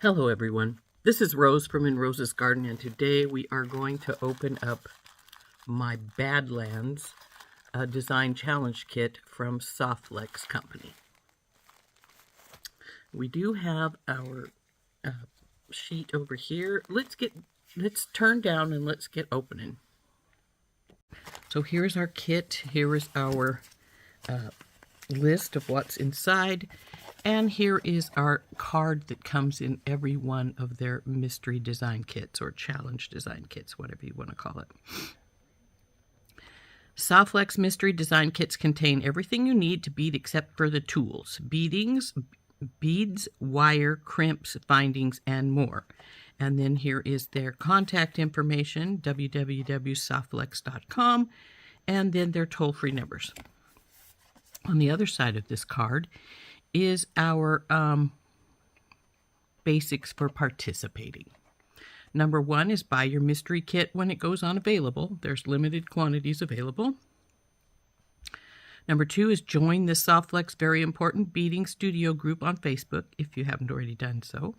Hello everyone, this is Rose from In Rose's Garden, and today we are going to open up my Badlands Design Challenge Kit from SoftFlex company. We do have our sheet over here. Let's turn down and let's get opening. So here's our kit, here is our list of what's inside. And here is our card that comes in every one of their mystery design kits or challenge design kits, whatever you want to call it. SoftFlex mystery design kits contain everything you need to bead except for the tools, beadings, beads, wire, crimps, bindings, and more. And then here is their contact information, www.softflex.com, and then their toll-free numbers. On the other side of this card is our basics for participating. Number one is buy your mystery kit when it goes on available. There's limited quantities available. Number two is join the SoftFlex Very Important Beading Studio group on Facebook if you haven't already done so.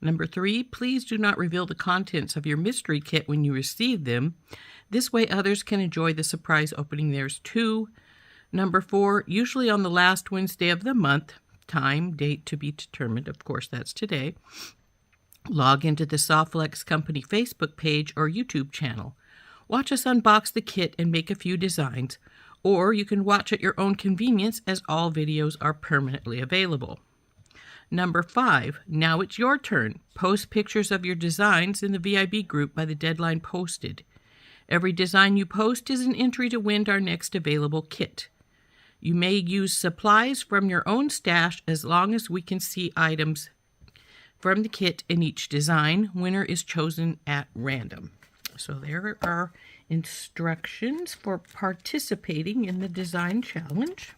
Number three, please do not reveal the contents of your mystery kit when you receive them. This way others can enjoy the surprise opening theirs too. Number four, usually on the last Wednesday of the month, time, date to be determined, of course that's today, log into the SoftFlex Company Facebook page or YouTube channel. Watch us unbox the kit and make a few designs, or you can watch at your own convenience as all videos are permanently available. Number five, now it's your turn. Post pictures of your designs in the VIB group by the deadline posted. Every design you post is an entry to win our next available kit. You may use supplies from your own stash as long as we can see items from the kit in each design. Winner is chosen at random. So there are instructions for participating in the design challenge,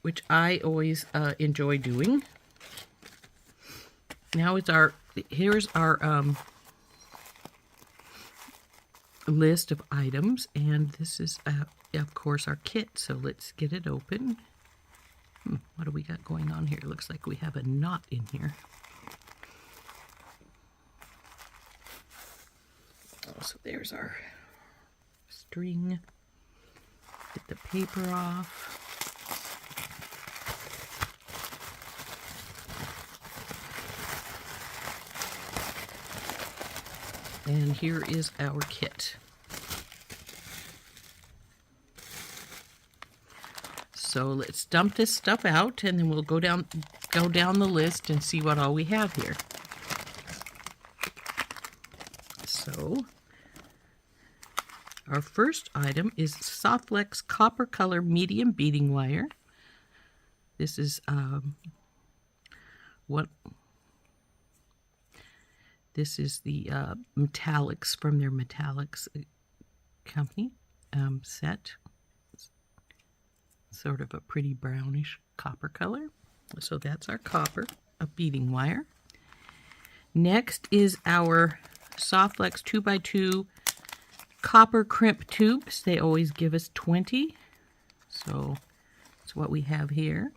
which I always enjoy doing. Now here's our list of items, and this is of course our kit, so let's get it open. What do we got going on here? Looks like we have a knot in here. Oh, so there's our string. Get the paper off. And here is our kit. So let's dump this stuff out, and then we'll go down the list and see what all we have here. So our first item is SoftFlex Copper Color Medium Beading Wire. This is This is the metallics from their metallics company set. Sort of a pretty brownish copper color. So that's our copper, a beading wire. Next is our SoftFlex 2x2 copper crimp tubes. They always give us 20. So that's what we have here.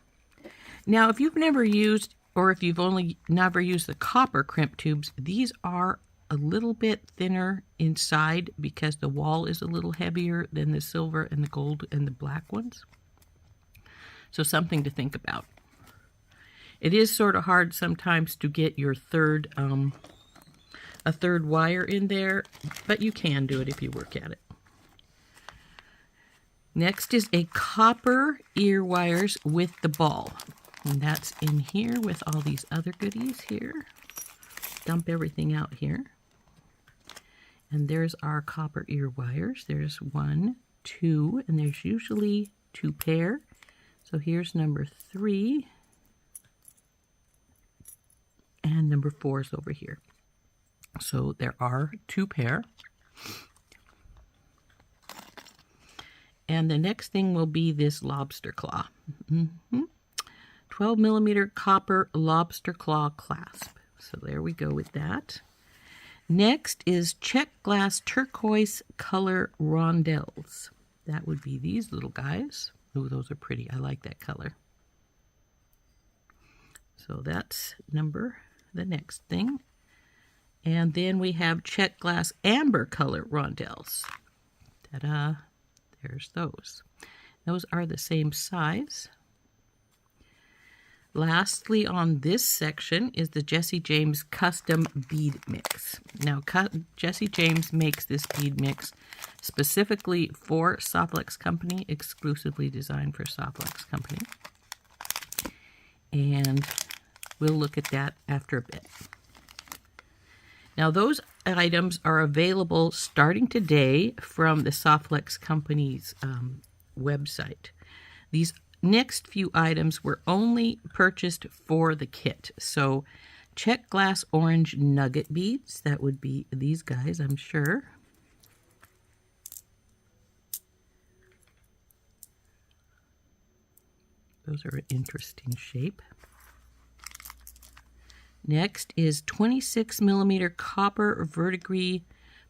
Now, if you've never used, or if you've only never used the copper crimp tubes, these are a little bit thinner inside because the wall is a little heavier than the silver and the gold and the black ones. So something to think about. It is sort of hard sometimes to get your a third wire in there, but you can do it if you work at it. Next is a copper ear wires with the ball. And that's in here with all these other goodies here. Dump everything out here. And there's our copper ear wires. There's 1, 2, and there's usually 2 pair. So here's number 3, and number 4 is over here. So there are 2 pair. And the next thing will be this lobster claw. 12 millimeter copper lobster claw clasp. So there we go with that. Next is check glass turquoise color rondelles. That would be these little guys. Oh, those are pretty. I like that color. So that's the next thing. And then we have check glass amber color rondelles. Ta-da! There's those. Those are the same size. Lastly, on this section is the Jesse James Custom Bead Mix. Now, Jesse James makes this bead mix specifically for SoftFlex Company, exclusively designed for SoftFlex Company. And we'll look at that after a bit. Now, those items are available starting today from the SoftFlex Company's website. These next few items were only purchased for the kit. So, check glass orange nugget beads. That would be these guys, I'm sure. Those are an interesting shape. Next is 26 millimeter copper verdigris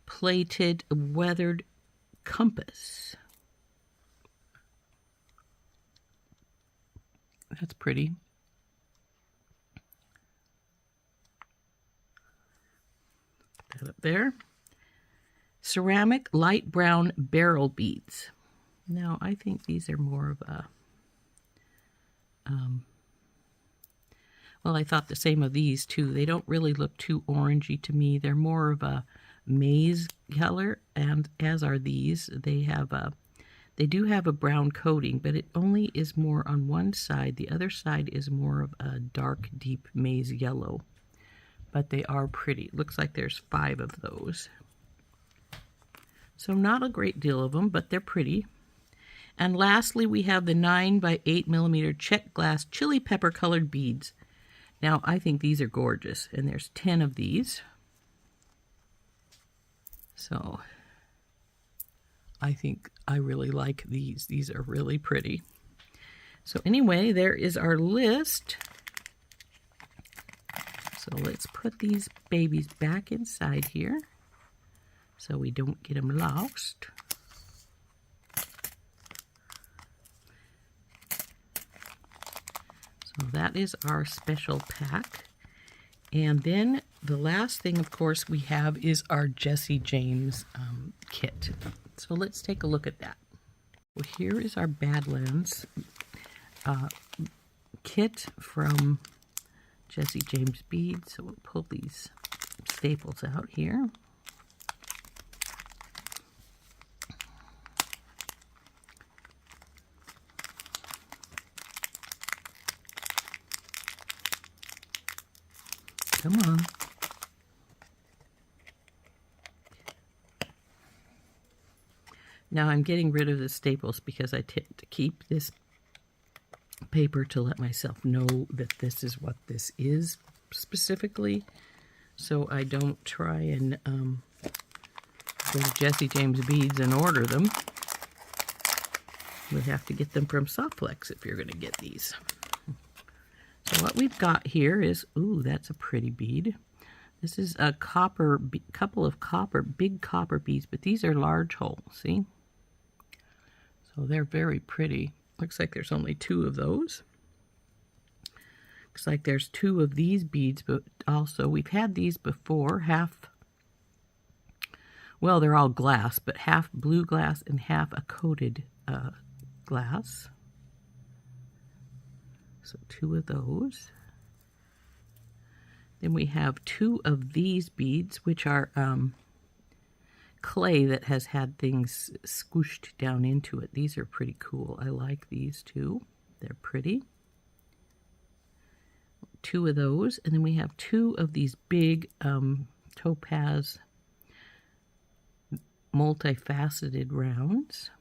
plated weathered compass. That's pretty. Put that up there. Ceramic light brown barrel beads. Now, I think these are more of a well, I thought the same of these too. They don't really look too orangey to me. They're more of a maize color, and as are these. They do have a brown coating, but it only is more on one side. The other side is more of a dark, deep maize yellow. But they are pretty. Looks like there's 5 of those. So not a great deal of them, but they're pretty. And lastly, we have the 9 by 8 millimeter check glass chili pepper colored beads. Now, I think these are gorgeous, and there's 10 of these. So, I think I really like these. These are really pretty. So anyway, there is our list. So let's put these babies back inside here so we don't get them lost. So that is our special pack. And then the last thing, of course, we have is our Jesse James kit. So let's take a look at that. Well, here is our Badlands kit from Jesse James beads. So we'll pull these staples out here. Come on. Now I'm getting rid of the staples because I tend to keep this paper to let myself know that this is what this is specifically, so I don't try and go to Jesse James Beads and order them. We have to get them from SoftFlex if you're going to get these. So what we've got here is, ooh, that's a pretty bead. This is a couple of big copper beads, but these are large hole, see? So they're very pretty. Looks like there's only 2 of those. Looks like there's 2 of these beads, but also we've had these before, well, they're all glass, but half blue glass and half a coated glass. So 2 of those. Then we have 2 of these beads, which are clay that has had things squished down into it. These are pretty cool. I like these too. They're pretty. 2 of those. And then we have 2 of these big topaz multifaceted rounds.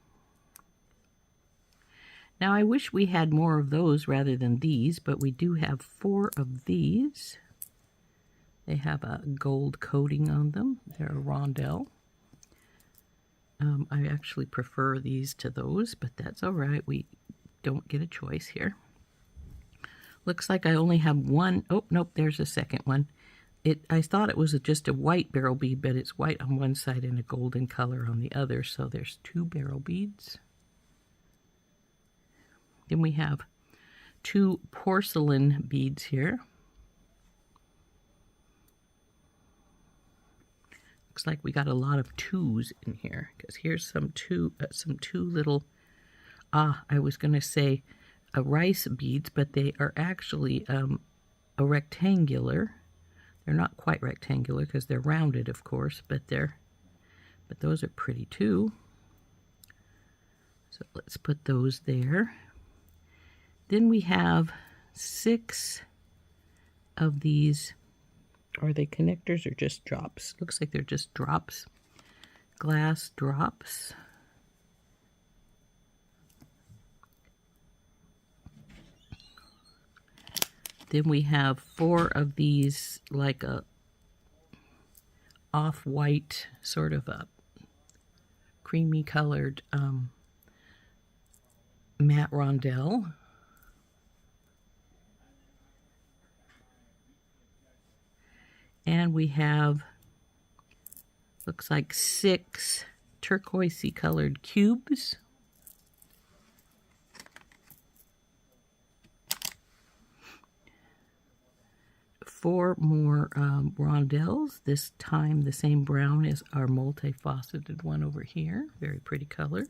Now I wish we had more of those rather than these, but we do have 4 of these. They have a gold coating on them. They're a rondelle. I actually prefer these to those, but that's all right. We don't get a choice here. Looks like I only have 1. Oh, nope, there's a second one. I thought it was just a white barrel bead, but it's white on one side and a golden color on the other, so there's 2 barrel beads. Then we have 2 porcelain beads here. Looks like we got a lot of 2s in here, because here's some two little, I was going to say rice beads, but they are actually a rectangular. They're not quite rectangular because they're rounded, of course, but those are pretty too. So let's put those there. Then we have 6 of these. Are they connectors or just drops? Looks like they're just drops. Glass drops. Then we have 4 of these, like a off-white, sort of a creamy colored matte rondelle. And we have, looks like 6 turquoisey colored cubes. Four more rondelles, this time the same brown as our multifaceted one over here. Very pretty color.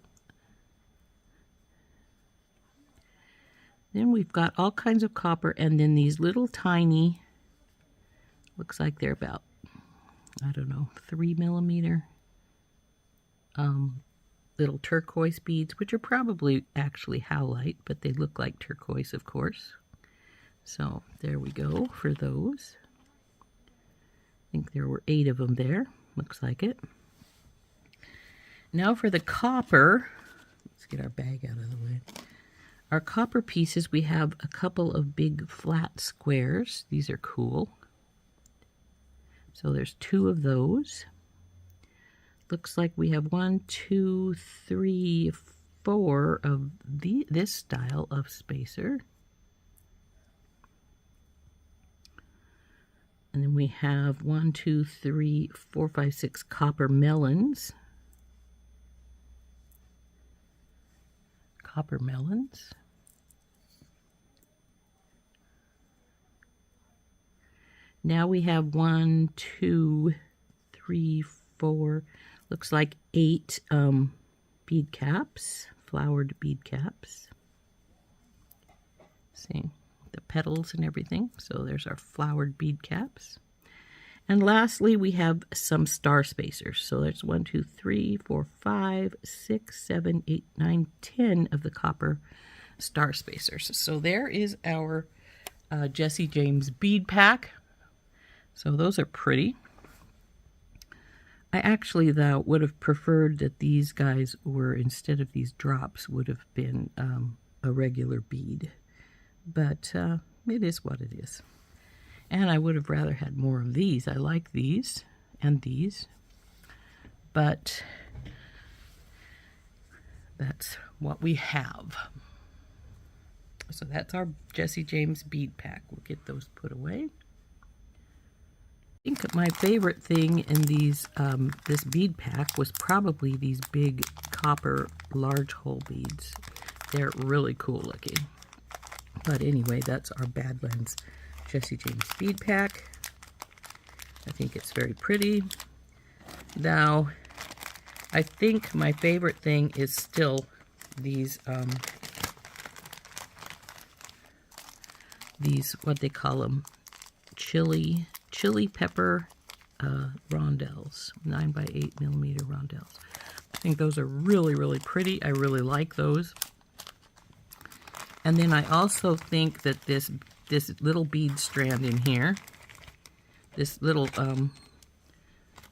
Then we've got all kinds of copper, and then these little tiny, looks like they're about, I don't know, 3 millimeter little turquoise beads, which are probably actually howlite, but they look like turquoise, of course. So there we go for those. I think there were 8 of them there. Looks like it. Now for the copper. Let's get our bag out of the way. Our copper pieces, we have a couple of big flat squares. These are cool. So there's 2 of those. Looks like we have 1, 2, 3, 4 of this style of spacer. And then we have 1, 2, 3, 4, 5, 6 copper melons. Copper melons. Now we have 1, 2, 3, 4, looks like 8 bead caps, flowered bead caps. See the petals and everything. So there's our flowered bead caps. And lastly, we have some star spacers. So there's 1, 2, 3, 4, 5, 6, 7, 8, 9, 10 of the copper star spacers. So there is our Jesse James bead pack. So those are pretty. I actually, though, would have preferred that these guys were, instead of these drops, would have been a regular bead. But it is what it is. And I would have rather had more of these. I like these and these. But that's what we have. So that's our Jesse James bead pack. We'll get those put away. I think my favorite thing in these this bead pack was probably these big copper large hole beads. They're really cool looking. But anyway, that's our Badlands Jesse James bead pack. I think it's very pretty. Now, I think my favorite thing is still these what they call them, chili pepper rondelles, 9 by 8 millimeter rondelles. I think those are really, really pretty. I really like those. And then I also think that this little bead strand in here, this little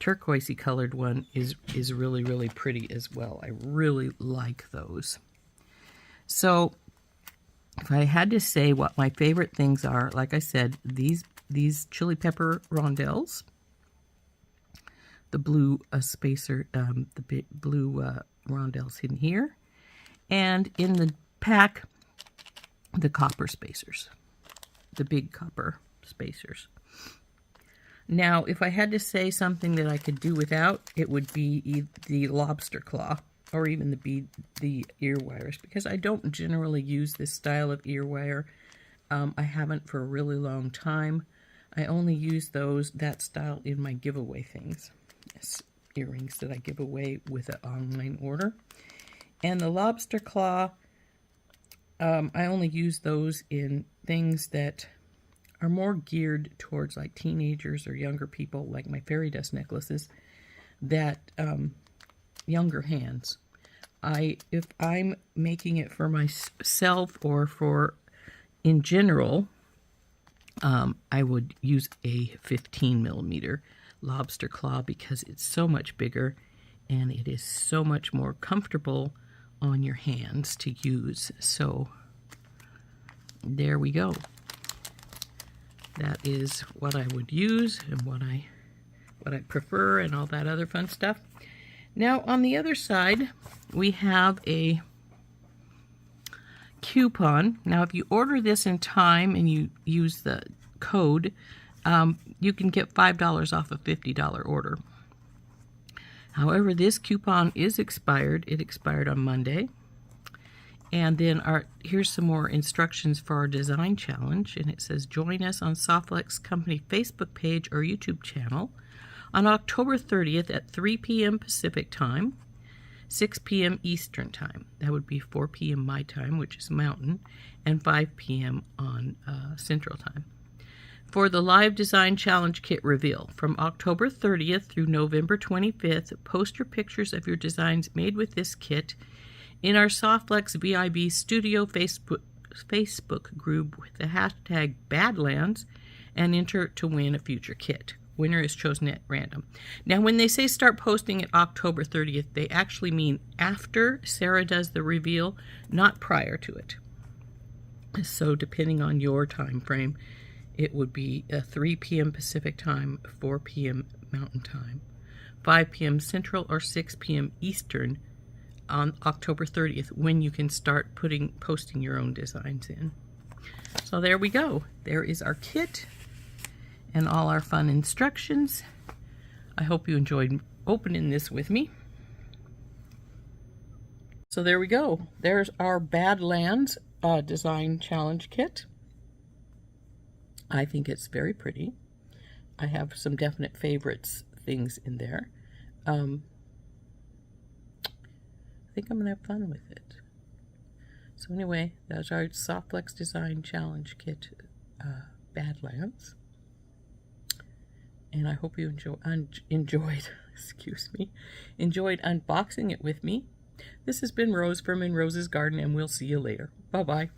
turquoisey colored one is really, really pretty as well. I really like those. So if I had to say what my favorite things are, like I said, these chili pepper rondelles, the blue spacer, the blue rondelles in here, and in the pack, the copper spacers, the big copper spacers. Now, if I had to say something that I could do without, it would be the lobster claw, or even the ear wires, because I don't generally use this style of ear wire I haven't for a really long time. I only use that style in my giveaway things. Yes, earrings that I give away with an online order. And the lobster claw, I only use those in things that are more geared towards like teenagers or younger people, like my fairy dust necklaces, that younger hands. If I'm making it for myself or for in general, I would use a 15 millimeter lobster claw because it's so much bigger and it is so much more comfortable on your hands to use. So there we go. That is what I would use and what I prefer and all that other fun stuff. Now on the other side, we have a coupon. Now if you order this in time and you use the code, you can get $5 off a $50 order. However, this coupon is expired. It expired on Monday. And then here's some more instructions for our design challenge. And it says, join us on SoftFlex Company Facebook page or YouTube channel on October 30th at 3 p.m. Pacific Time, 6 p.m. Eastern Time. That would be 4 p.m. my time, which is Mountain, and 5 p.m. on Central Time. For the live design challenge kit reveal, from October 30th through November 25th, post your pictures of your designs made with this kit in our SoftFlex VIB Studio Facebook group with the hashtag Badlands and enter to win a future kit. Winner is chosen at random. Now, when they say start posting at October 30th, they actually mean after Sarah does the reveal, not prior to it. So depending on your time frame, it would be 3 p.m. Pacific Time, 4 p.m. Mountain Time, 5 p.m. Central, or 6 p.m. Eastern on October 30th when you can start posting your own designs in. So there we go. There is our kit and all our fun instructions. I hope you enjoyed opening this with me. So there we go. There's our Badlands design challenge kit. I think it's very pretty. I have some definite favorites things in there. I think I'm gonna have fun with it. So anyway, that's our SoftFlex design challenge kit, Badlands. And I hope you enjoyed unboxing it with me. This has been Rose from In Rose's Garden, and we'll see you later. Bye-bye.